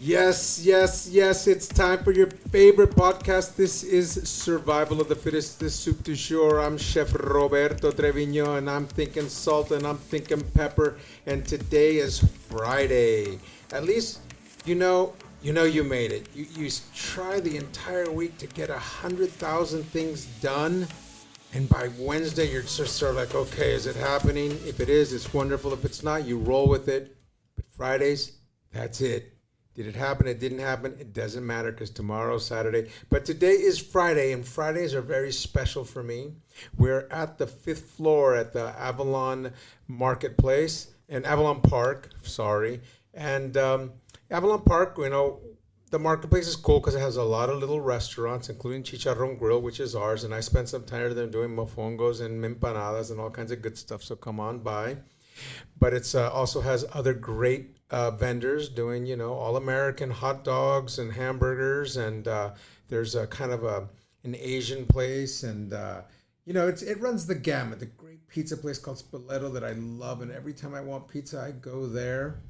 Yes, yes, yes. It's time for your favorite podcast. This is Survival of the Fittest, the soup du jour. I'm Chef Roberto Trevino, and I'm thinking salt and I'm thinking pepper. And today is Friday. At least you made it. You try the entire week to get 100,000 things done. And by Wednesday, you're just sort of like, okay, is it happening? If it is, it's wonderful. If it's not, you roll with it. But Fridays, that's it. Did it happen? It didn't happen. It doesn't matter because tomorrow's Saturday. But today is Friday, and Fridays are very special for me. We're at the fifth floor at the Avalon Marketplace in Avalon Park. Sorry, and Avalon Park. The marketplace is cool because it has a lot of little restaurants, including Chicharron Grill, which is ours. And I spent some time there doing mofongos and empanadas and all kinds of good stuff. So come on by. But it's also has other great vendors doing, all American hot dogs and hamburgers, and there's a kind of an Asian place, and it runs the gamut. The great pizza place called Spoleto that I love, and every time I want pizza, I go there.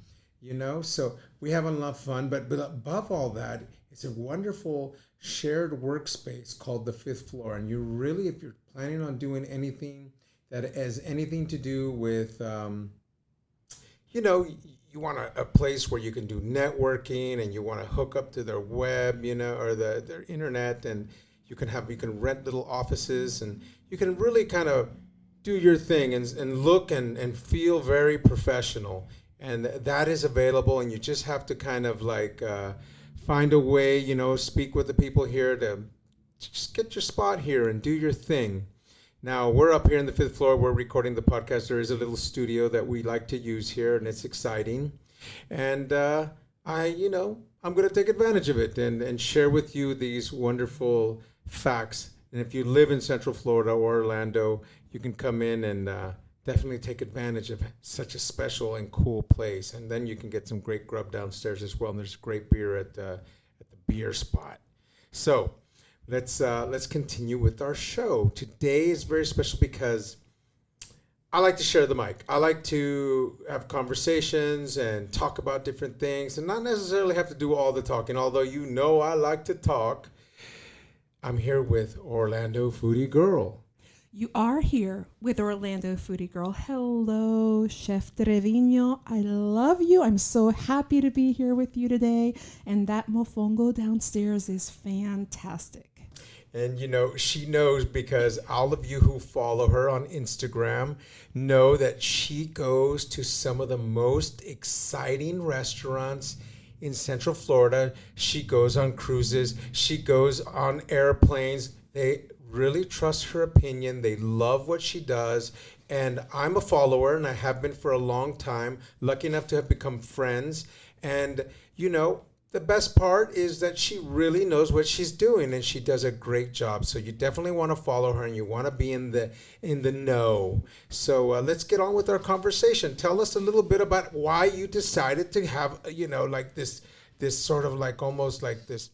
So we have a lot of fun, but above all that, it's a wonderful shared workspace called the fifth floor, and you really, if you're planning on doing anything that has anything to do with, you want a place where you can do networking and you want to hook up to their web, or their internet, and you can rent little offices and you can really kind of do your thing and look and feel very professional. And that is available, and you just have to kind of like find a way, speak with the people here to just get your spot here and do your thing. Now, we're up here in the fifth floor. We're recording the podcast. There is a little studio that we like to use here, and it's exciting. And I'm going to take advantage of it and share with you these wonderful facts. And if you live in Central Florida or Orlando, you can come in and definitely take advantage of such a special and cool place. And then you can get some great grub downstairs as well. And there's great beer at the beer spot. So let's continue with our show. Today is very special because I like to share the mic. I like to have conversations and talk about different things and not necessarily have to do all the talking, although I like to talk. I'm here with Orlando Foodie Girl. You are here with Orlando Foodie Girl. Hello, Chef Trevino. I love you. I'm so happy to be here with you today. And that mofongo downstairs is fantastic. And, she knows because all of you who follow her on Instagram know that she goes to some of the most exciting restaurants in Central Florida. She goes on cruises. She goes on airplanes. They really trust her opinion. They love what she does. And I'm a follower, and I have been for a long time, lucky enough to have become friends. And, the best part is that she really knows what she's doing, and she does a great job. So you definitely want to follow her, and you want to be in the know. So let's get on with our conversation. Tell us a little bit about why you decided to have, like this sort of like almost like this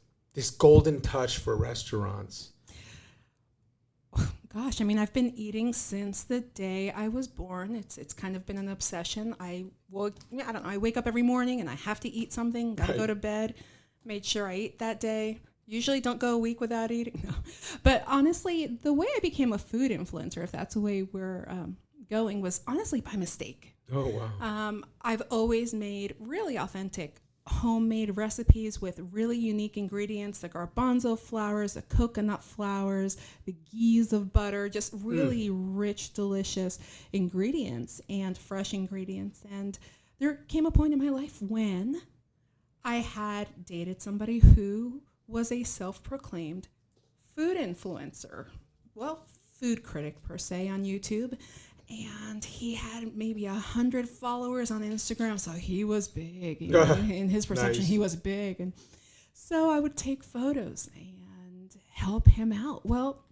golden touch for restaurants. Gosh, I've been eating since the day I was born. It's kind of been an obsession. I wake up every morning and I have to eat something. Gotta go to bed. Made sure I eat that day. Usually don't go a week without eating. No. But honestly, the way I became a food influencer, if that's the way we're going, was honestly by mistake. Oh, wow. I've always made really authentic homemade recipes with really unique ingredients, the garbanzo flours, the coconut flours, the ghee of butter, just really rich, delicious ingredients and fresh ingredients. And there came a point in my life when I had dated somebody who was a self-proclaimed food influencer, food critic per se on YouTube. And he had maybe 100 followers on Instagram, so he was big. In his perception, nice. He was big. And so I would take photos and help him out. Well,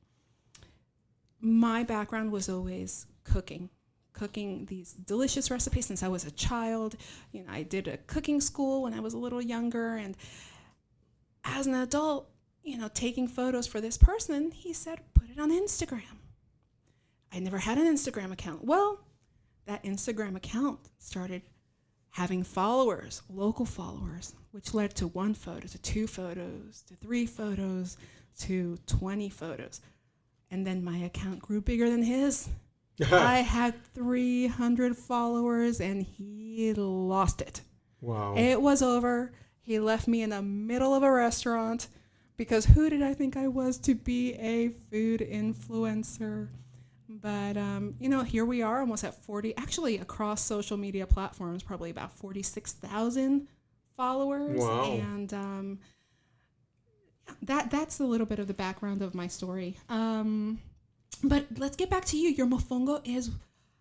my background was always cooking these delicious recipes since I was a child. I did a cooking school when I was a little younger. And as an adult, taking photos for this person, he said, put it on Instagram. I never had an Instagram account. Well, that Instagram account started having followers, local followers, which led to 1 photo, to 2 photos, to 3 photos, to 20 photos. And then my account grew bigger than his. I had 300 followers and he lost it. Wow. It was over. He left me in the middle of a restaurant because who did I think I was to be a food influencer? But, here we are almost at 40, actually across social media platforms, probably about 46,000 followers. Wow. And that's a little bit of the background of my story. But let's get back to you. Your mofongo is,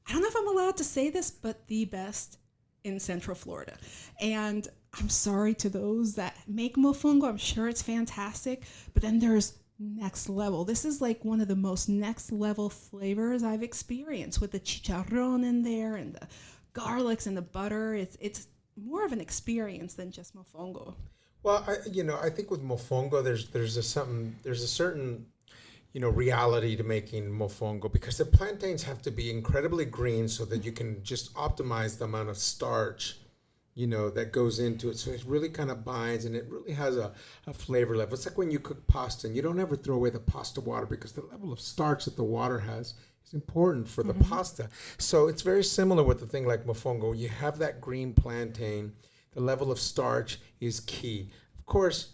I don't know if I'm allowed to say this, but the best in Central Florida. And I'm sorry to those that make mofongo. I'm sure it's fantastic. But then there's next level. This is like one of the most next level flavors I've experienced with the chicharrón in there and the garlics and the butter. It's more of an experience than just mofongo. Well, I think with mofongo, there's a certain reality to making mofongo because the plantains have to be incredibly green so that you can just optimize the amount of starch that goes into it. So it really kind of binds and it really has a flavor level. It's like when you cook pasta and you don't ever throw away the pasta water because the level of starch that the water has is important for the pasta. So it's very similar with the thing like mofongo. You have that green plantain. The level of starch is key. Of course,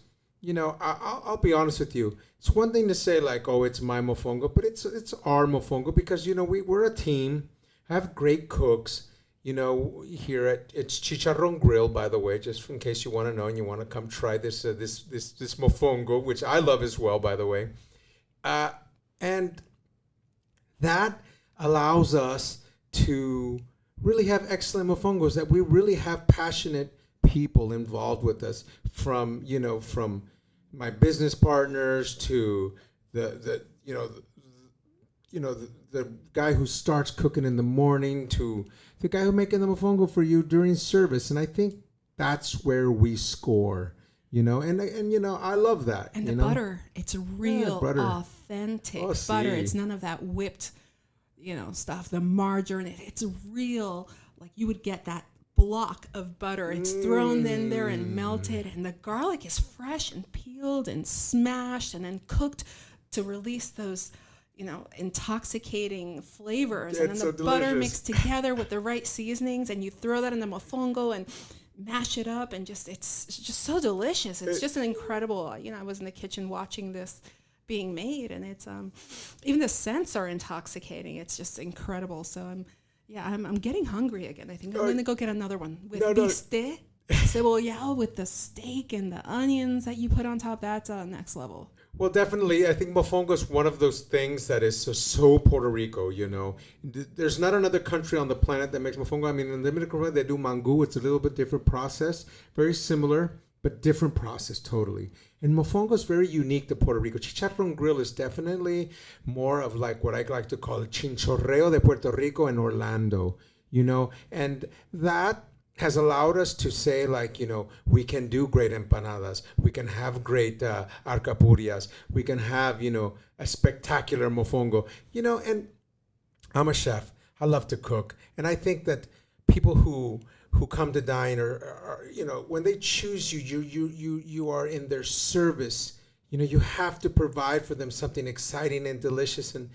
I'll be honest with you. It's one thing to say like, oh, it's my mofongo, but it's our mofongo because, we're a team, have great cooks. Here at it's Chicharrón Grill, by the way, just in case you want to know and you want to come try this mofongo, which I love as well, by the way. And that allows us to really have excellent mofongos, that we really have passionate people involved with us from my business partners to the guy who starts cooking in the morning to the guy who making the mofongo for you during service. And I think that's where we score, and I love that. And the butter, it's real butter. Authentic butter. Sí. It's none of that whipped, stuff, the margarine. It's real, like you would get that block of butter. It's thrown in there and melted, and the garlic is fresh and peeled and smashed and then cooked to release those intoxicating flavors. And then the butter mixed together with the right seasonings, and you throw that in the mofongo and mash it up, and it's just so delicious. It's just an incredible, I was in the kitchen watching this being made, and it's even the scents are intoxicating. It's just incredible. So I'm getting hungry again. I think I'm gonna go get another one with bistec, cebollado, with the steak and the onions that you put on top. That's next level. Well, definitely. I think mofongo is one of those things that is so Puerto Rico, There's not another country on the planet that makes mofongo. I mean, in the Dominican Republic, they do mango. It's a little bit different process. Very similar, but different process totally. And mofongo is very unique to Puerto Rico. Chicharrón Grill is definitely more of like what I like to call el chinchorreo de Puerto Rico and Orlando, And that has allowed us to say, like, we can do great empanadas. We can have great alcapurrias. We can have, a spectacular mofongo. And I'm a chef. I love to cook. And I think that people who come to dine or when they choose you are in their service. You have to provide for them something exciting and delicious. And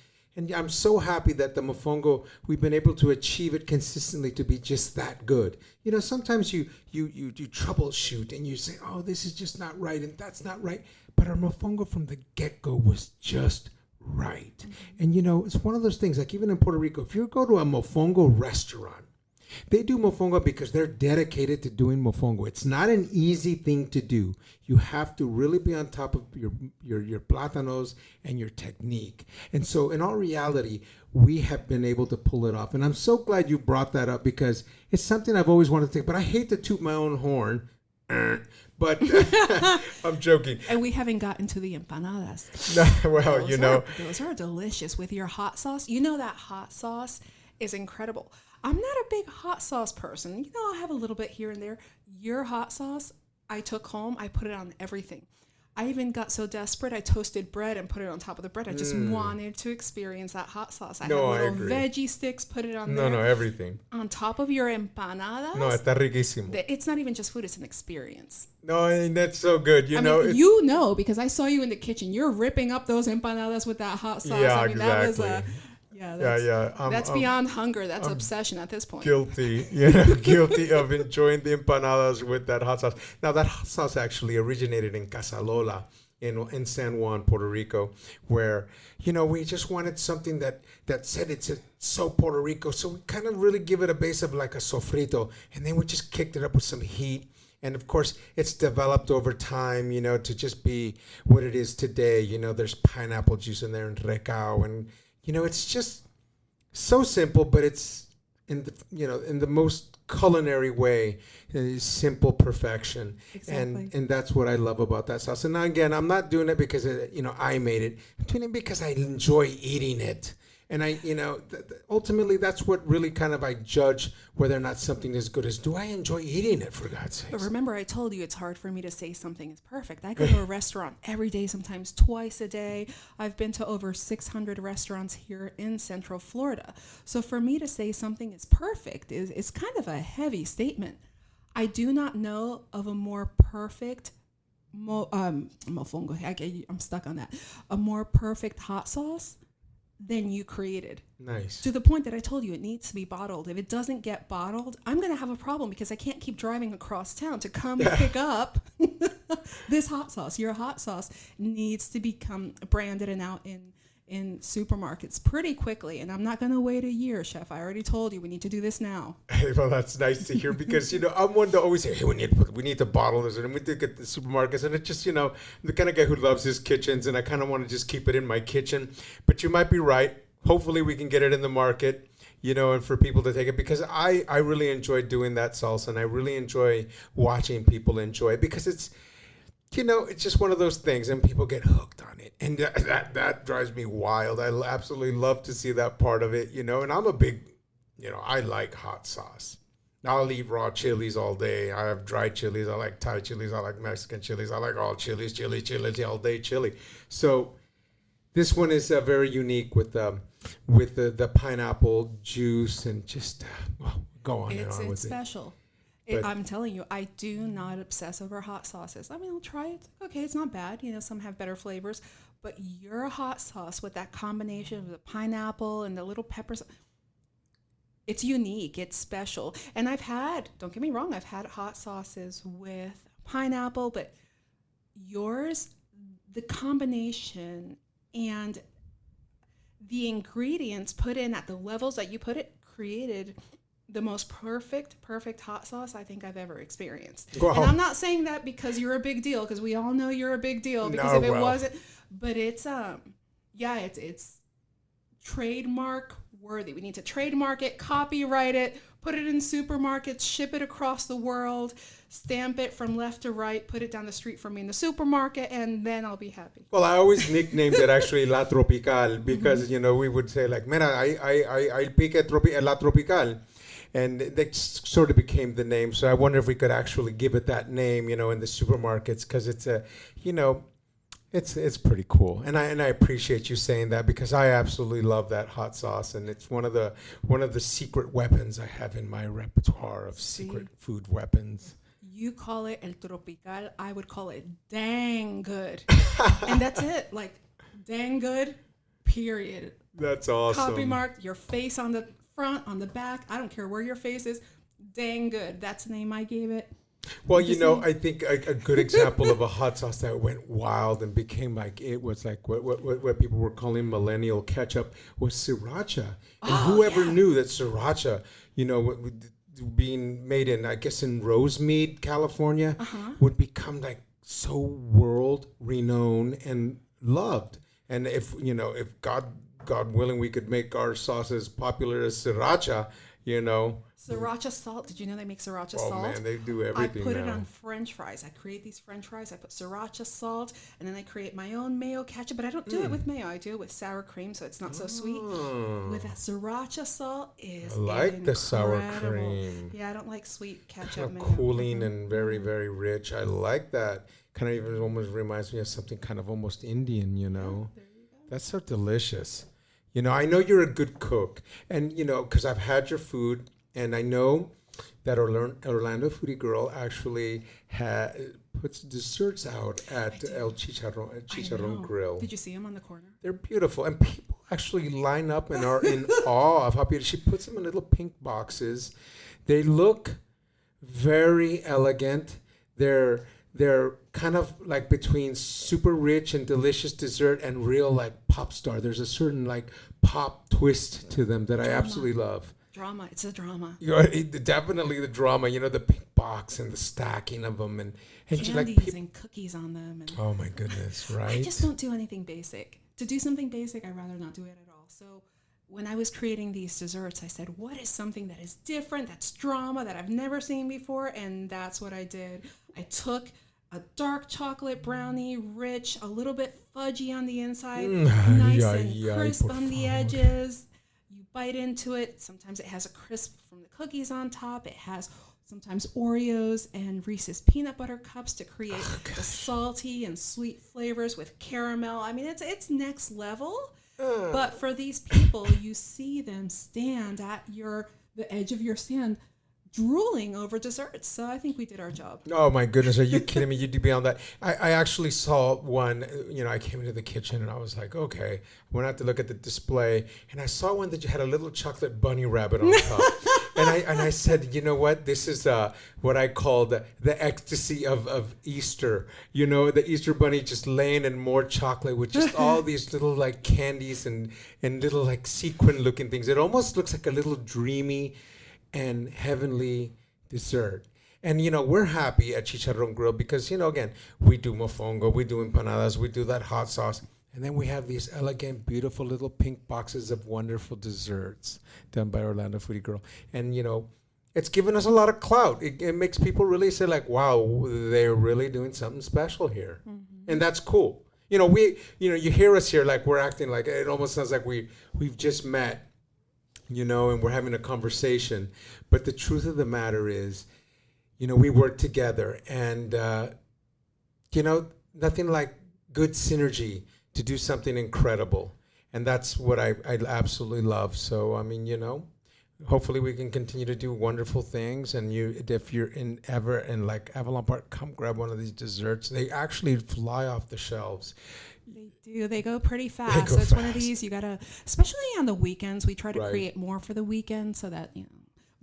I'm so happy that the mofongo, we've been able to achieve it consistently to be just that good. Sometimes you troubleshoot and you say, oh, this is just not right and that's not right. But our mofongo from the get-go was just right. And, it's one of those things, like even in Puerto Rico, if you go to a mofongo restaurant, they do mofongo because they're dedicated to doing mofongo. It's not an easy thing to do. You have to really be on top of your plátanos and your technique. And so in all reality, we have been able to pull it off. And I'm so glad you brought that up because it's something I've always wanted to take. But I hate to toot my own horn. But I'm joking. And we haven't gotten to the empanadas. No, well, those are delicious with your hot sauce. That hot sauce is incredible. I'm not a big hot sauce person. I have a little bit here and there. Your hot sauce, I took home. I put it on everything. I even got so desperate, I toasted bread and put it on top of the bread. I just wanted to experience that hot sauce. I had little veggie sticks, put it on there. No, everything. On top of your empanadas. No, está riquísimo. It's not even just food, it's an experience. No, and that's so good. I mean, because I saw you in the kitchen. You're ripping up those empanadas with that hot sauce. Yeah, I mean, exactly. That's beyond hunger. That's obsession at this point. Guilty, guilty of enjoying the empanadas with that hot sauce. Now, that hot sauce actually originated in Casalola in San Juan, Puerto Rico, where, we just wanted something that said it's so Puerto Rico. So we kind of really give it a base of like a sofrito, and then we just kicked it up with some heat. And of course, it's developed over time, to just be what it is today. There's pineapple juice in there and recao, and it's just so simple, but it's in the most culinary way, simple perfection. Exactly. And that's what I love about that sauce. And now, again, I'm not doing it because I made it. I'm doing it because I enjoy eating it. And ultimately, that's what really kind of I judge whether or not something is good as, do I enjoy eating it, for God's sake? But remember, I told you it's hard for me to say something is perfect. I go to a restaurant every day, sometimes twice a day. I've been to over 600 restaurants here in Central Florida. So for me to say something is perfect is kind of a heavy statement. I do not know of a more perfect I'm stuck on that. A more perfect hot sauce than you created. Nice. To the point that I told you it needs to be bottled. If it doesn't get bottled, I'm going to have a problem because I can't keep driving across town to come pick up this hot sauce. Your hot sauce needs to become branded and out in supermarkets pretty quickly. And I'm not going to wait a year, Chef. I already told you we need to do this now. Well, that's nice to hear because, I'm one to always say, hey, we need to bottle this. And we did get the supermarkets. And it's just, I'm the kind of guy who loves his kitchens. And I kind of want to just keep it in my kitchen. But you might be right. Hopefully we can get it in the market, and for people to take it. Because I really enjoy doing that salsa. And I really enjoy watching people enjoy it. Because it's, it's just one of those things, and people get hooked on it, and that drives me wild. I absolutely love to see that part of it, and I'm a big, I like hot sauce. I'll eat raw chilies all day. I have dry chilies. I like Thai chilies. I like Mexican chilies. I like all chilies, all day chili. So this one is very unique with the pineapple juice and just go on and on with it. It's special. I'm telling you, I do not obsess over hot sauces. I mean, I'll try it. Okay, it's not bad. Some have better flavors. But your hot sauce with that combination of the pineapple and the little peppers, it's unique. It's special. And don't get me wrong, I've had hot sauces with pineapple, but yours, the combination and the ingredients put in at the levels that you put it, created the most perfect hot sauce I think I've ever experienced. Wow. And I'm not saying that because you're a big deal, because we all know you're a big deal. Because if it wasn't, but it's it's trademark worthy. We need to trademark it, copyright it, put it in supermarkets, ship it across the world, stamp it from left to right, put it down the street from me in the supermarket, and then I'll be happy. Well, I always nicknamed it actually La Tropical because, we would say like, mira, I pique La Tropical. And that sort of became the name. So I wonder if we could actually give it that name, in the supermarkets, because it's it's pretty cool. And I appreciate you saying that, because I absolutely love that hot sauce, and it's one of the secret weapons I have in my repertoire of secret food weapons. You call it El Tropical, I would call it dang good. And that's it. Like, dang good, period. That's awesome. Copy marked, your face on the front, on the back, I don't care where your face is, dang good. That's the name I gave it. Well, I think a good example of a hot sauce that went wild and became like, it was like what people were calling millennial ketchup was sriracha. And whoever knew that sriracha, being made in, I guess, in Rosemead, California, would become like so world renowned and loved. And if God willing, we could make our sauce as popular as sriracha, Sriracha salt. Did you know they make sriracha Oh salt? man, they do everything I put now. it on French fries. I create these French fries. I put sriracha salt, and then I create my own mayo ketchup. But I don't do it with mayo. I do it with sour cream, so it's not so sweet. With a sriracha salt is I like the sour incredible. cream. Yeah, I don't like sweet ketchup. Kind of mayo. cooling and very, very rich. I like that. Kind of even almost reminds me of something kind of almost Indian, you know. There you go. That's so delicious. You know, I know you're a good cook, and you know, because I've had your food, and I know that Orlando Foodie Girl actually puts desserts out at El Chicharron Grill. Did you see him on the corner? They're beautiful, and people actually line up and are in awe of how beautiful. She puts them in little pink boxes. They look very elegant. They're kind of like between super rich and delicious dessert and real like pop star. There's a certain like pop twist to them that I absolutely love. Drama. It's a drama. You know, definitely the drama. You know, the pink box and the stacking of them and Candies like and cookies on them. And oh my goodness, right? I just don't do anything basic. To do something basic, I'd rather not do it at all. So when I was creating these desserts, I said, what is something that is different, that's drama, that I've never seen before? And that's what I did. I took a dark chocolate brownie, rich, a little bit fudgy on the inside, nice and crisp on the edges. You bite into it. Sometimes it has a crisp from the cookies on top. It has sometimes Oreos and Reese's peanut butter cups to create the salty and sweet flavors with caramel. I mean, it's next level. But for these people, you see them stand at the edge of your stand drooling over desserts. So I think we did our job. Oh my goodness, are you kidding me? You do beyond that. I actually saw one, you know, I came into the kitchen and I was like, okay, I went out to look at the display and I saw one that had a little chocolate bunny rabbit on top. and I said, you know what? This is what I call the ecstasy of Easter. You know, the Easter bunny just laying in more chocolate with just all these little like candies and little like sequin looking things. It almost looks like a little dreamy and heavenly dessert. And, you know, we're happy at Chicharron Grill because, you know, again, we do mofongo, we do empanadas, we do that hot sauce. And then we have these elegant, beautiful little pink boxes of wonderful desserts done by Orlando Foodie Girl. And, you know, it's given us a lot of clout. It makes people really say, like, wow, they're really doing something special here. Mm-hmm. And that's cool. You know, you hear us here like we're acting like it almost sounds like we've just met, you know, and we're having a conversation. But the truth of the matter is, you know, we work together and, you know, nothing like good synergy to do something incredible. And that's what I absolutely love. So, I mean, you know, hopefully we can continue to do wonderful things. And if you're ever in like Avalon Park, come grab one of these desserts. They actually fly off the shelves. They do. They go pretty fast. So it's one of these you gotta, especially on the weekends. We try to create more for the weekend so that, you know.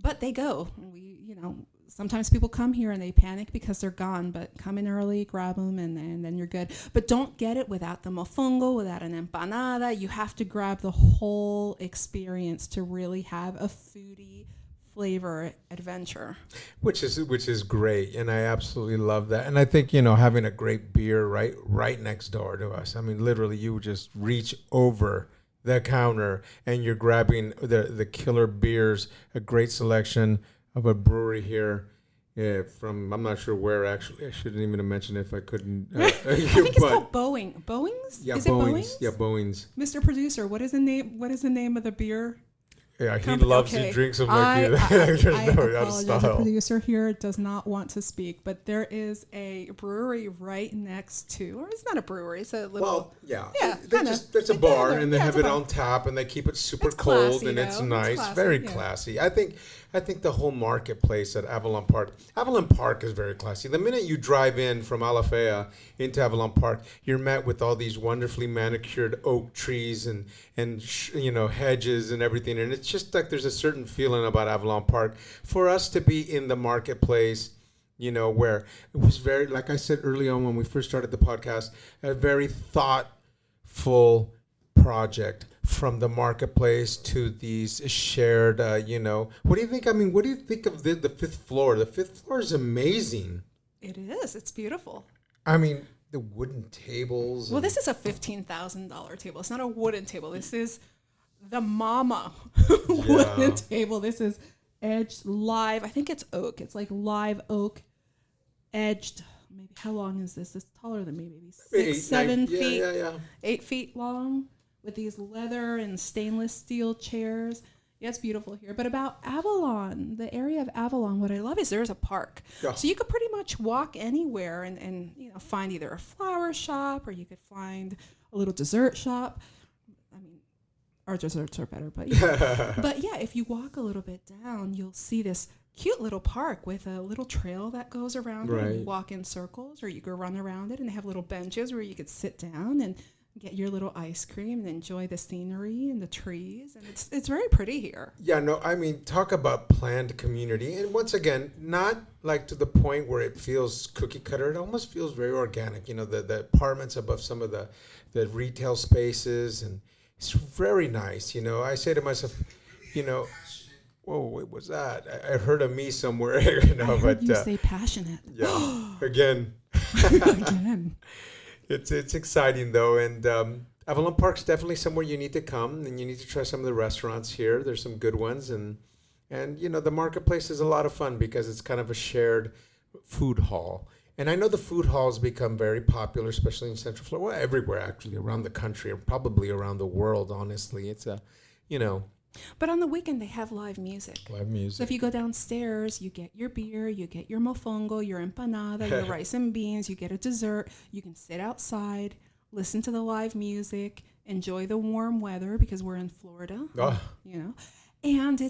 But they go. You know, sometimes people come here and they panic because they're gone. But come in early, grab them, and then you're good. But don't get it without the mofongo, without an empanada. You have to grab the whole experience to really have a foodie flavor adventure, which is great, and I absolutely love that. And I think, you know, having a great beer right next door to us, I mean, literally you just reach over the counter and you're grabbing the killer beers, a great selection of a brewery here from, I'm not sure where, actually I shouldn't even have mentioned it if I couldn't. I think it's called Bowings. Yeah, is Bowings. It Bowings? Yeah, Bowings. Mr. Producer, what is the name of the beer? Yeah, he loves to drink some like you. There's no out of style. The producer here does not want to speak, but there is a brewery right next to, or it's not a brewery, it's a little. Well, there's a bar, and they have it on tap, and they keep it super cold, classy, and it's though. nice, It's classy, very classy. I think the whole marketplace at Avalon Park is very classy. The minute you drive in from Alafaya into Avalon Park, you're met with all these wonderfully manicured oak trees and you know, hedges and everything, and it's just like there's a certain feeling about Avalon Park. For us to be in the marketplace, you know, where it was very, like I said early on when we first started the podcast, a very thoughtful project. From the marketplace to these shared, you know, what do you think? I mean, what do you think of the fifth floor? The fifth floor is amazing. It is. It's beautiful. I mean, the wooden tables. Well, this is a $15,000 table. It's not a wooden table. This is the mama wooden table. This is edged live. I think it's oak. It's like live oak edged. Maybe how long is this? It's taller than me, maybe 6, 7 feet. Yeah. 8 feet long with these leather and stainless steel chairs. Yeah, it's beautiful here. But about Avalon, the area of Avalon, what I love is there's a park. Yeah. So you could pretty much walk anywhere and find either a flower shop or you could find a little dessert shop. I mean, our desserts are better, but but yeah, if you walk a little bit down, you'll see this cute little park with a little trail that goes around it. And you walk in circles or you go run around it, and they have little benches where you could sit down and get your little ice cream and enjoy the scenery and the trees, and it's very pretty here. Yeah, no, I mean, talk about planned community. And once again, not like to the point where it feels cookie cutter. It almost feels very organic. The apartments above some of the retail spaces, and it's very nice. I say to myself, whoa, what was that? I heard a me somewhere. I heard you say passionate. Yeah, again. Again. It's exciting though, and Avalon Park's definitely somewhere you need to come, and you need to try some of the restaurants here. There's some good ones, and the marketplace is a lot of fun because it's kind of a shared food hall. And I know the food halls become very popular, especially in Central Florida, well, everywhere actually, around the country, or probably around the world. Honestly, it's But on the weekend, they have live music. Live music. So if you go downstairs, you get your beer, you get your mofongo, your empanada, your rice and beans, you get a dessert. You can sit outside, listen to the live music, enjoy the warm weather because we're in Florida, And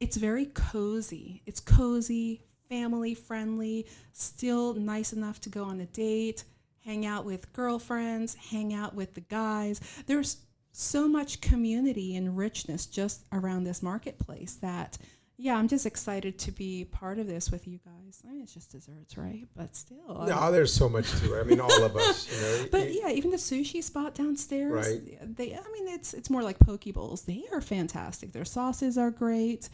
it's very cozy. It's cozy, family friendly, still nice enough to go on a date, hang out with girlfriends, hang out with the guys. There's so much community and richness just around this marketplace that, I'm just excited to be part of this with you guys. I mean, it's just desserts, right? But still. No, there's so much to it. I mean, all of us, But even the sushi spot downstairs, right. It's more like poke bowls. They are fantastic. Their sauces are great.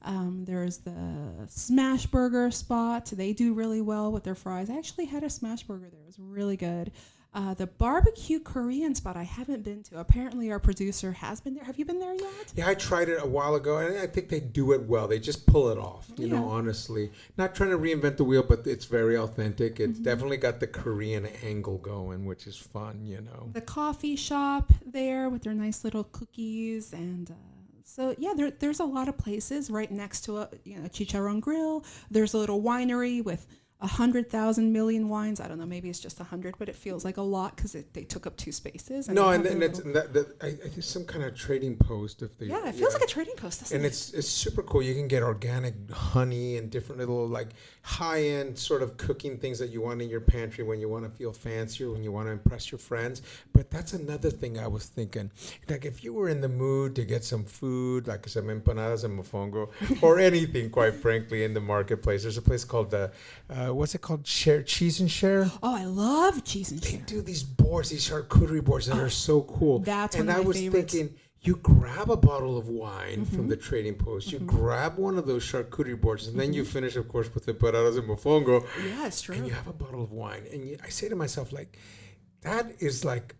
There's the smash burger spot. They do really well with their fries. I actually had a smash burger there. It was really good. The barbecue Korean spot I haven't been to. Apparently our producer has been there. Have you been there yet? Yeah, I tried it a while ago, and I think they do it well. They just pull it off, honestly. Not trying to reinvent the wheel, but it's very authentic. It's definitely got the Korean angle going, which is fun, The coffee shop there with their nice little cookies and... there's a lot of places right next to a Chicharron Grill. There's a little winery with 100,000 million wines. I don't know, maybe it's just 100, but it feels like a lot because they took up 2 spaces. No, and it's I think some kind of trading post. It feels like a trading post. Doesn't it? It's super cool. You can get organic honey and different little like high-end sort of cooking things that you want in your pantry when you want to feel fancier, when you want to impress your friends. But that's another thing I was thinking. Like if you were in the mood to get some food, like some empanadas and mofongo, or anything, quite frankly, in the marketplace, there's a place called what's it called? Cheese and Share? Oh, I love Cheese and Share. They do these boards, these charcuterie boards that are so cool. That's one of my favorites. And I was thinking, you grab a bottle of wine from the trading post, you grab one of those charcuterie boards, and then you finish, of course, with the empanadas and mofongo. Yeah, it's true. And you have a bottle of wine. And I say to myself, like, that is like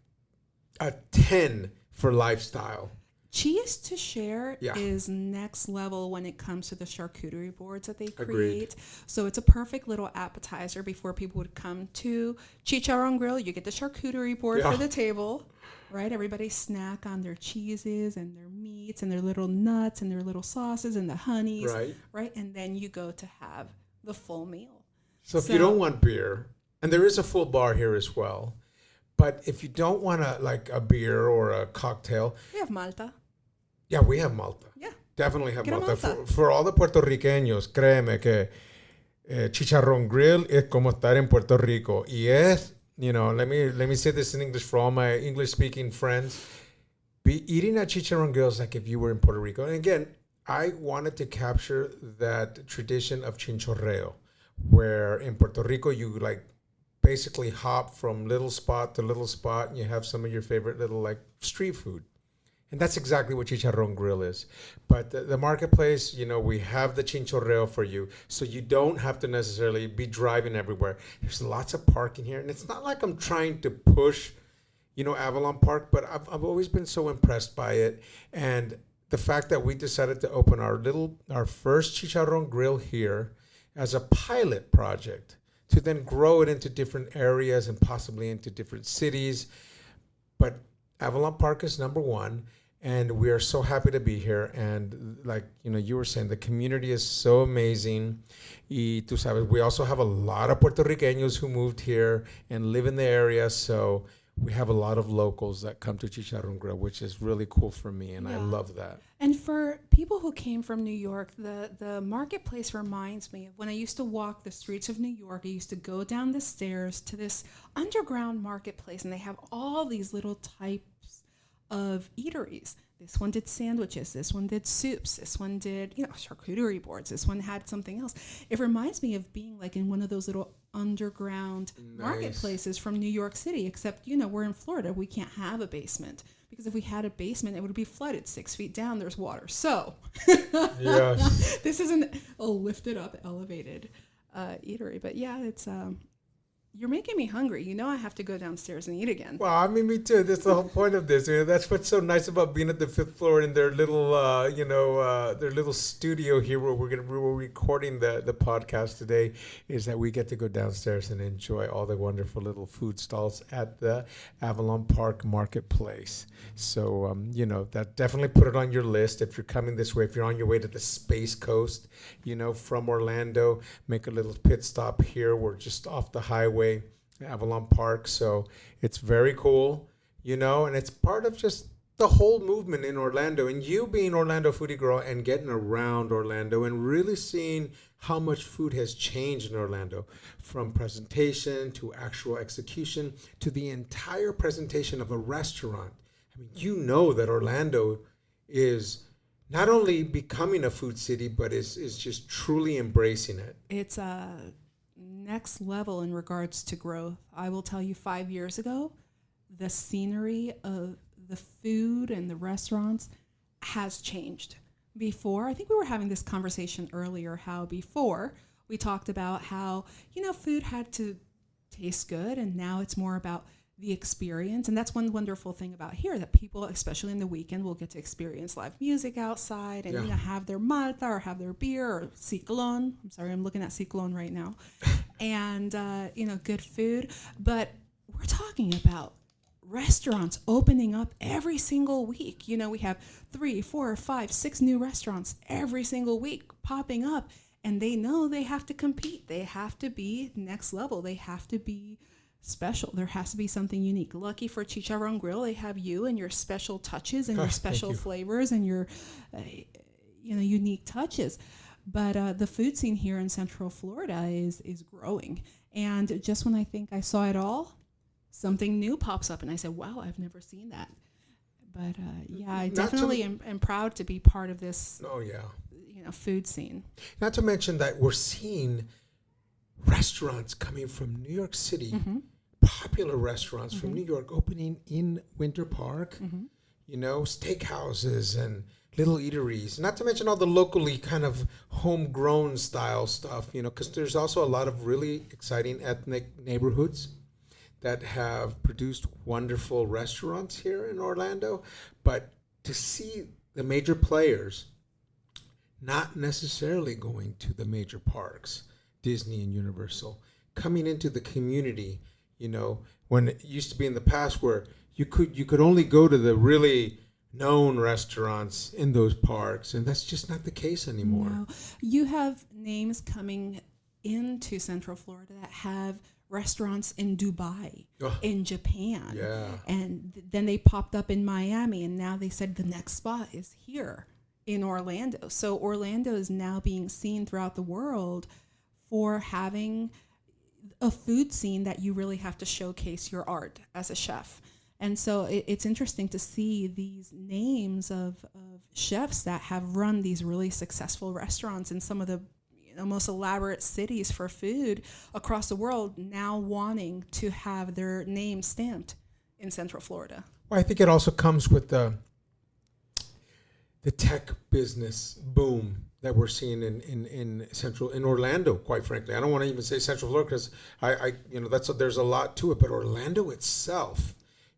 a 10 for lifestyle. Cheese to Share is next level when it comes to the charcuterie boards that they create. Agreed. So it's a perfect little appetizer before people would come to Chicharron Grill. You get the charcuterie board for the table, right? Everybody snack on their cheeses and their meats and their little nuts and their little sauces and the honeys, right? And then you go to have the full meal. So if you don't want beer, and there is a full bar here as well, but if you don't want a beer or a cocktail. We have Malta. Yeah, we have Malta. Yeah. Definitely have Malta. For all the puertorriqueños, créeme que Chicharrón Grill es como estar en Puerto Rico. Y es, let me say this in English for all my English-speaking friends. Eating at Chicharrón Grill is like if you were in Puerto Rico. And again, I wanted to capture that tradition of chinchorreo, where in Puerto Rico you basically hop from little spot to little spot, and you have some of your favorite little street food. And that's exactly what Chicharrón Grill is. But the marketplace, we have the chinchorreo for you. So you don't have to necessarily be driving everywhere. There's lots of parking here. And it's not like I'm trying to push, Avalon Park, but I've always been so impressed by it. And the fact that we decided to open our first chicharron grill here as a pilot project to then grow it into different areas and possibly into different cities. But Avalon Park is number one, and we are so happy to be here. And like you were saying, the community is so amazing. Y tú sabes, we also have a lot of Puerto Ricanos who moved here and live in the area, so we have a lot of locals that come to Chicharron Grill, which is really cool for me, and I love that. And for people who came from New York, the marketplace reminds me of when I used to walk the streets of New York. I used to go down the stairs to this underground marketplace, and they have all these little types of eateries. This one did sandwiches. This one did soups. This one did, charcuterie boards. This one had something else. It reminds me of being like in one of those little underground marketplaces from New York City, except, we're in Florida. We can't have a basement because if we had a basement, it would be flooded 6 feet down. There's water. So this isn't a lifted up, elevated eatery. But yeah, it's you're making me hungry. I have to go downstairs and eat again. Well, I mean, me too. That's the whole point of this. That's what's so nice about being at the 5th floor in their little, their little studio here where we're recording the podcast today, is that we get to go downstairs and enjoy all the wonderful little food stalls at the Avalon Park Marketplace. So, that definitely put it on your list if you're coming this way. If you're on your way to the Space Coast, from Orlando, make a little pit stop here. We're just off the highway, Avalon Park. So it's very cool, and it's part of just the whole movement in Orlando. And you being Orlando foodie girl and getting around Orlando and really seeing how much food has changed in Orlando, from presentation to actual execution to the entire presentation of a restaurant. I mean, that Orlando is not only becoming a food city, but is just truly embracing it. It's next level in regards to growth. I will tell you, 5 years ago, the scenery of the food and the restaurants has changed. Before, I think we were having this conversation earlier, how before we talked about how, food had to taste good, and now it's more about the experience. And that's one wonderful thing about here, that people, especially in the weekend, will get to experience live music outside and have their malta or have their beer or ciclón. I'm sorry, I'm looking at ciclón right now. And, good food. But we're talking about restaurants opening up every single week. We have 3, 4, 5, 6 new restaurants every single week popping up. And they know they have to compete. They have to be next level. They have to be special. There has to be something unique. Lucky for Chicharron Grill, they have you and your special touches and your special flavors and your unique touches. But the food scene here in Central Florida is growing. And just when I think I saw it all, something new pops up, and I said, wow, I've never seen that. But I definitely am proud to be part of this food scene. Not to mention that we're seeing restaurants coming from New York City, popular restaurants from New York opening in Winter Park, steakhouses and little eateries, not to mention all the locally kind of homegrown style stuff, because there's also a lot of really exciting ethnic neighborhoods that have produced wonderful restaurants here in Orlando. But to see the major players not necessarily going to the major parks, Disney and Universal, coming into the community, when it used to be in the past where you could only go to the really known restaurants in those parks, and that's just not the case anymore. No. You have names coming into Central Florida that have restaurants in Dubai, in Japan, and then they popped up in Miami, and now they said the next spot is here in Orlando. So Orlando is now being seen throughout the world for having a food scene that you really have to showcase your art as a chef. And so it's interesting to see these names of chefs that have run these really successful restaurants in some of the most elaborate cities for food across the world now wanting to have their name stamped in Central Florida. Well, I think it also comes with the tech business boom that we're seeing in Orlando, quite frankly. I don't want to even say Central Florida because there's a lot to it, but Orlando itself,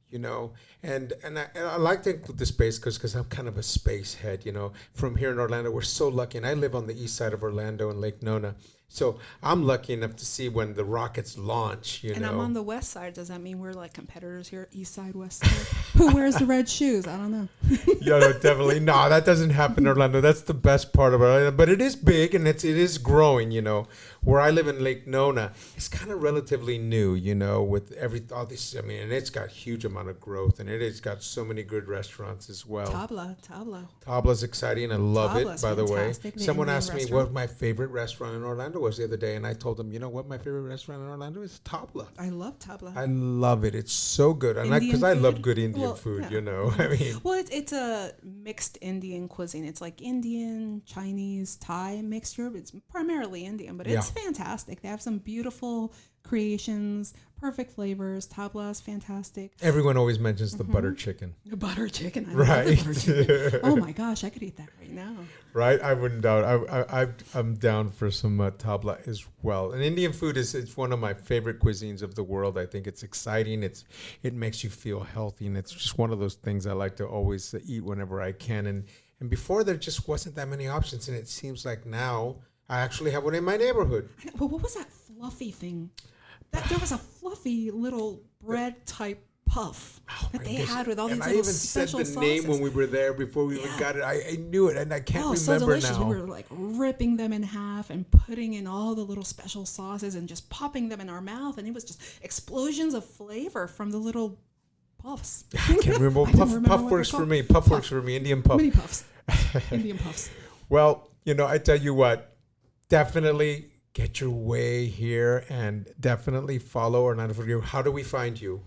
you know, and I like to include the space because I'm kind of a space head, you know. From here in Orlando, we're so lucky, and I live on the east side of Orlando in Lake Nona, so I'm lucky enough to see when the rockets launch, you And know. I'm on the west side. Does that mean we're like competitors here, east side, west side? Who wears the red shoes? I don't know. Yeah, no, definitely. No, that doesn't happen in Orlando. That's the best part of Orlando. But it is big and it is growing, you know. Where I live in Lake Nona, it's kind of relatively new, you know, with all this. I mean, and it's got huge amount of growth, and it has got so many good restaurants as well. Tabla. Tabla's exciting. I love Tabla's it, by the way. fantastic. The Someone Indian asked me restaurant. what my favorite restaurant in Orlando was the other day, and I told them, you know what my favorite restaurant in Orlando is? Tabla. I love tabla. I love it. It's so good. And Indian because I love food? good Indian Well, food, yeah. you know. I mean, Well, it's a mixed Indian cuisine. It's like Indian, Chinese, Thai mixture. It's primarily Indian, but it's fantastic. They have some beautiful creations, perfect flavors. Tabla is fantastic. everyone always mentions the butter chicken. The butter chicken. I Right. love the butter chicken. Oh my gosh, I could eat that right now. Right, I wouldn't doubt. I'm down for some tabla as well. And Indian food it's one of my favorite cuisines of the world. I think it's exciting. It makes you feel healthy, and it's just one of those things I like to always eat whenever I can. And before there just wasn't that many options, and it seems like now I actually have one in my neighborhood. I know, but what was that fluffy thing? There was a fluffy little bread type puff that they had with all these and I little even said special the sauces. name when we were there before we even got it. I knew it, and I can't so remember delicious. now. We were like ripping them in half and putting in all the little special sauces and just popping them in our mouth, and it was just explosions of flavor from the little puffs. I can't remember. I don't remember Puff what works they're for called. me. Puff works for me. Indian puff. Mini puffs, Indian puffs. Well, you know, I tell you what, definitely get your way here and definitely follow Orlando Foodie Girl. How do we find you?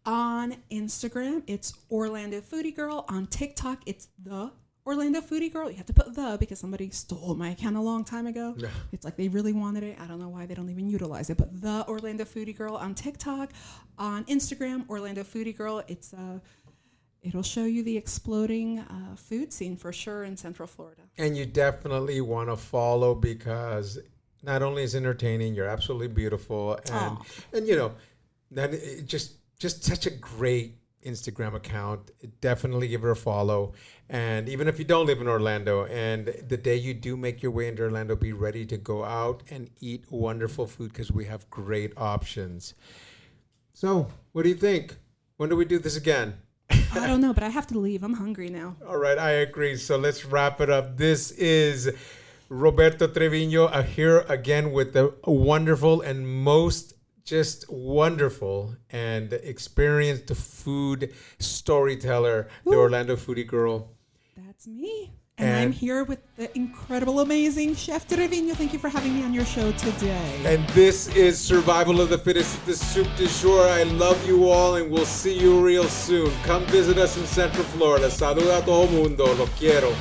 On Instagram, it's Orlando Foodie Girl. On TikTok, it's the Orlando Foodie Girl. You have to put the because somebody stole my account a long time ago. Yeah. It's like they really wanted it. I don't know why they don't even utilize it. But the Orlando Foodie Girl on TikTok. On Instagram, Orlando Foodie Girl. It'll show you the exploding food scene for sure in Central Florida. And you definitely want to follow because not only is it entertaining, you're absolutely beautiful, and you know, that it just such a great Instagram account. Definitely give her a follow. And even if you don't live in Orlando, and the day you do make your way into Orlando, be ready to go out and eat wonderful food because we have great options. So, what do you think? When do we do this again? I don't know, but I have to leave. I'm hungry now. All right, I agree. So let's wrap it up. This is Roberto Trevino here again with the wonderful and most just wonderful and experienced food storyteller, the Orlando Foodie Girl. That's me. And I'm here with the incredible, amazing Chef Trevino. Thank you for having me on your show today. And this is Survival of the Fittest, the soup du jour. I love you all, and we'll see you real soon. Come visit us in Central Florida. Saluda a todo mundo. Lo quiero.